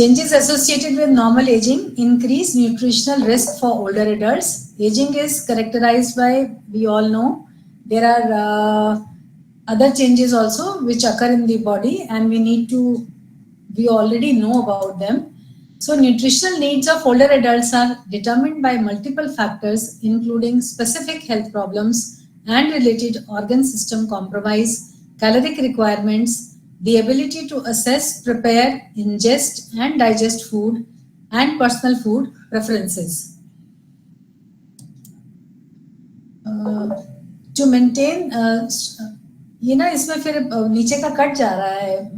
Changes associated with normal aging increase nutritional risk for older adults. Aging is characterized by, we all know, there are other changes also which occur in the body, and we already know about them. So nutritional needs of older adults are determined by multiple factors, including specific health problems and related organ system compromise, caloric requirements, the ability to assess, prepare, ingest and digest food, and personal food preferences. To maintain, ये ना इसमें फिर नीचे का cut जा रहा है,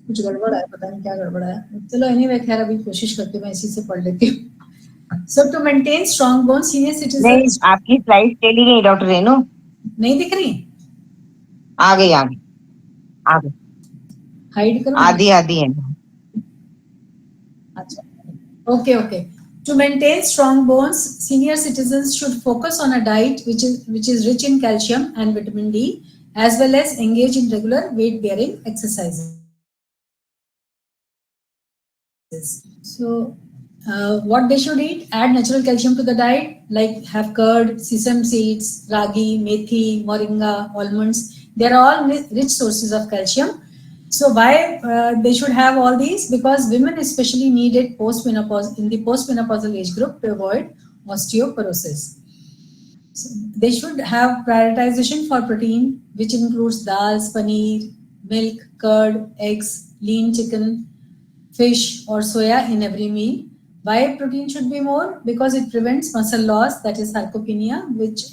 कुछ गड़बड़ है, पता नहीं क्या गड़बड़ है. चलो एनीवे खैर अभी कोशिश करती हूँ, मैं इसी से पढ़ लेती हूँ. So to maintain strong bones, senior citizens. नहीं, आपकी स्लाइड चली गई डॉक्टर रेनू. नहीं दिख रही? आ गई. हाइड करो. आधी है. अच्छा. Okay. To maintain strong bones, senior citizens should focus on a diet which is rich in calcium and vitamin D, as well as engage in regular weight-bearing exercises. So, what they should eat? Add natural calcium to the diet, like have curd, sesame seeds, ragi, methi, moringa, almonds. They are all rich sources of calcium. So why they should have all these? Because women especially need it in the postmenopausal age group to avoid osteoporosis. So they should have prioritization for protein, which includes dals, paneer, milk, curd, eggs, lean chicken, fish or soya in every meal. Why protein should be more? Because it prevents muscle loss, that is sarcopenia, which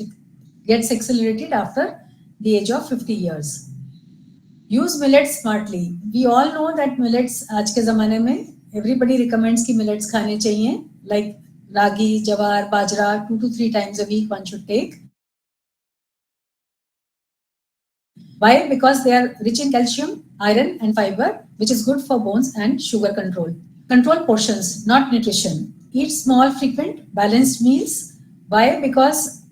gets accelerated after the age of 50 years. Use millets smartly. We all know that millets आज के ज़माने में everybody recommends कि millets खाने चाहिए, like ragi, jawar, bajra, 2 to 3 times a week one should take. Why? Because they are rich in calcium, iron and fiber, which is good for bones and sugar control. Control portions, not nutrition. Eat small, frequent, balanced meals. Why? Because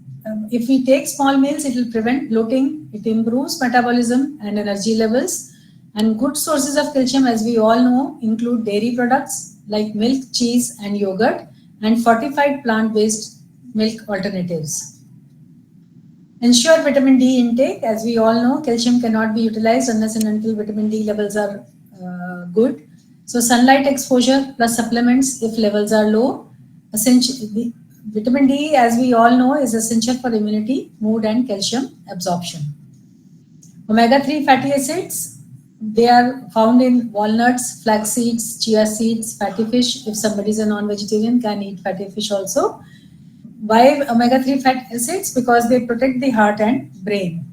if we take small meals, it will prevent bloating, it improves metabolism and energy levels. And good sources of calcium, as we all know, include dairy products like milk, cheese and yogurt, and fortified plant-based milk alternatives. Ensure vitamin D intake. As we all know, calcium cannot be utilized unless and until vitamin D levels are good. So sunlight exposure plus supplements if levels are low. Vitamin D, as we all know, is essential for immunity, mood and calcium absorption. Omega-3 fatty acids, they are found in walnuts, flax seeds, chia seeds, fatty fish. If somebody is a non-vegetarian, can eat fatty fish also. Why omega-3 fatty acids? Because they protect the heart and brain.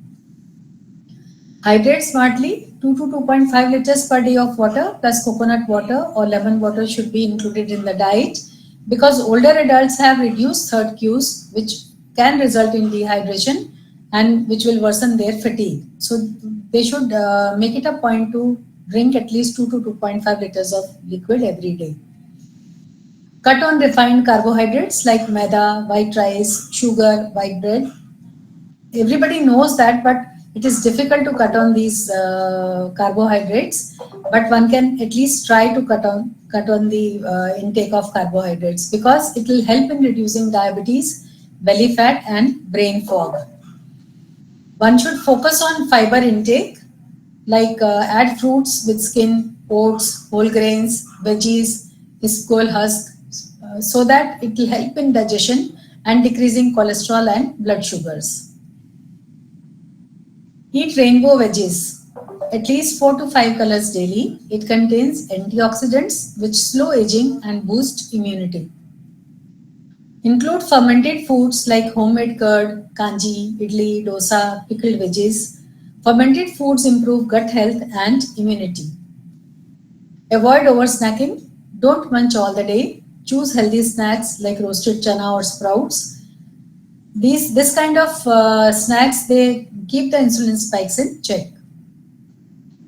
Hydrate smartly. 2 to 2.5 liters per day of water plus coconut water or lemon water should be included in the diet, because older adults have reduced third cues, which can result in dehydration and which will worsen their fatigue. So they should make it a point to drink at least 2 to 2.5 liters of liquid every day. Cut on refined carbohydrates like maida, white rice, sugar, white bread. Everybody knows that, but it is difficult to cut on these carbohydrates, but one can at least try to cut on the intake of carbohydrates, because it will help in reducing diabetes, belly fat and brain fog. One should focus on fiber intake, like add fruits with skin, oats, whole grains, veggies, iscoal husk, so that it will help in digestion and decreasing cholesterol and blood sugars. Eat rainbow veggies, at least 4 to 5 colors daily. It contains antioxidants which slow aging and boost immunity. Include fermented foods like homemade curd, kanji, idli, dosa, pickled veggies. Fermented foods improve gut health and immunity. Avoid over snacking. Don't munch all the day. Choose healthy snacks like roasted chana or sprouts. This kind of snacks, they keep the insulin spikes in check.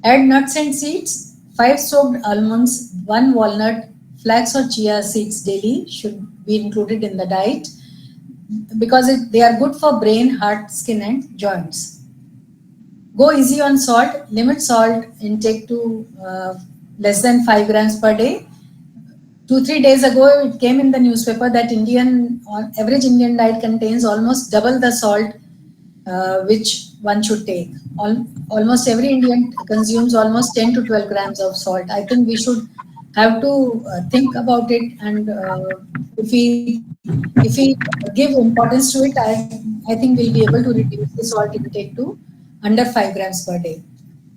Add nuts and seeds. 5 soaked almonds, 1 walnut, flax or chia seeds daily should be included in the diet, because they are good for brain, heart, skin and joints. Go easy on salt. Limit salt intake to less than 5 grams per day. 2-3 days ago, it came in the newspaper that average Indian diet contains almost double the salt which one should take. Almost every Indian consumes almost 10 to 12 grams of salt. I think we should have to think about it, and if we give importance to it, I think we'll be able to reduce the salt intake to under 5 grams per day.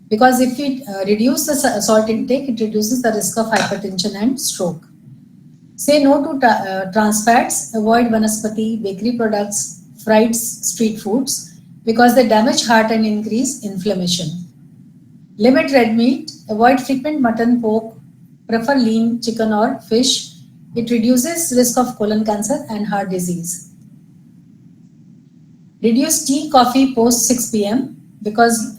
Because if we reduce the salt intake, it reduces the risk of hypertension and stroke. Say no to trans fats, avoid vanaspati, bakery products, fried street foods because they damage heart and increase inflammation. Limit red meat, avoid frequent mutton, pork, prefer lean chicken or fish. It reduces risk of colon cancer and heart disease. Reduce tea, coffee post 6 p.m. because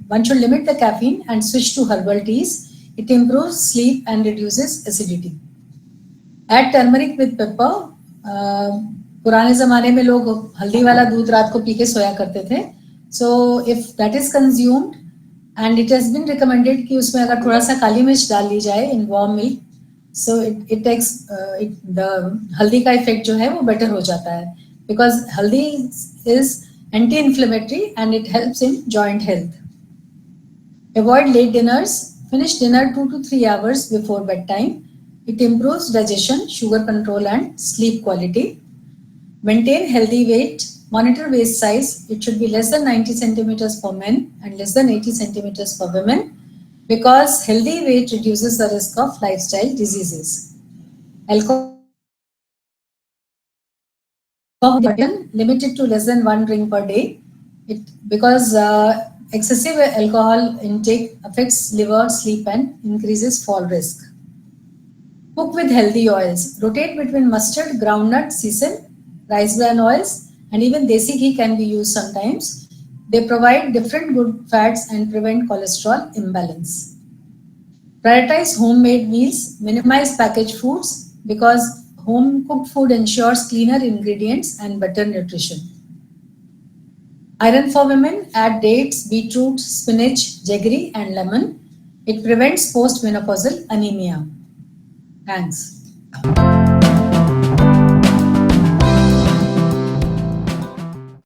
one should limit the caffeine and switch to herbal teas. It improves sleep and reduces acidity. Add turmeric with pepper. पुराने ज़माने में लोग हल्दी वाला दूध रात को P के सोया करते थे. So if that is consumed and it has been recommended कि उसमें अगर थोड़ा सा काली मिर्च डाल ली जाए in warm milk, so it takes the हल्दी का effect जो है वो better हो जाता है, because haldi is anti-inflammatory and it helps in joint health. Avoid late dinners. Finish dinner 2 to 3 hours before bedtime. It improves digestion, sugar control and sleep quality. Maintain healthy weight. Monitor waist size. It should be less than 90 centimeters for men and less than 80 centimeters for women, because healthy weight reduces the risk of lifestyle diseases. Alcohol limited to less than 1 drink per day. Because excessive alcohol intake affects liver, sleep and increases fall risk. Cook with healthy oils. Rotate between mustard, groundnut, sesame, rice bran oils, and even desi ghee can be used sometimes. They provide different good fats and prevent cholesterol imbalance. Prioritize homemade meals. Minimize packaged foods because home cooked food ensures cleaner ingredients and better nutrition. Iron for women, add dates, beetroot, spinach, jaggery and lemon. It prevents postmenopausal anemia. Thanks.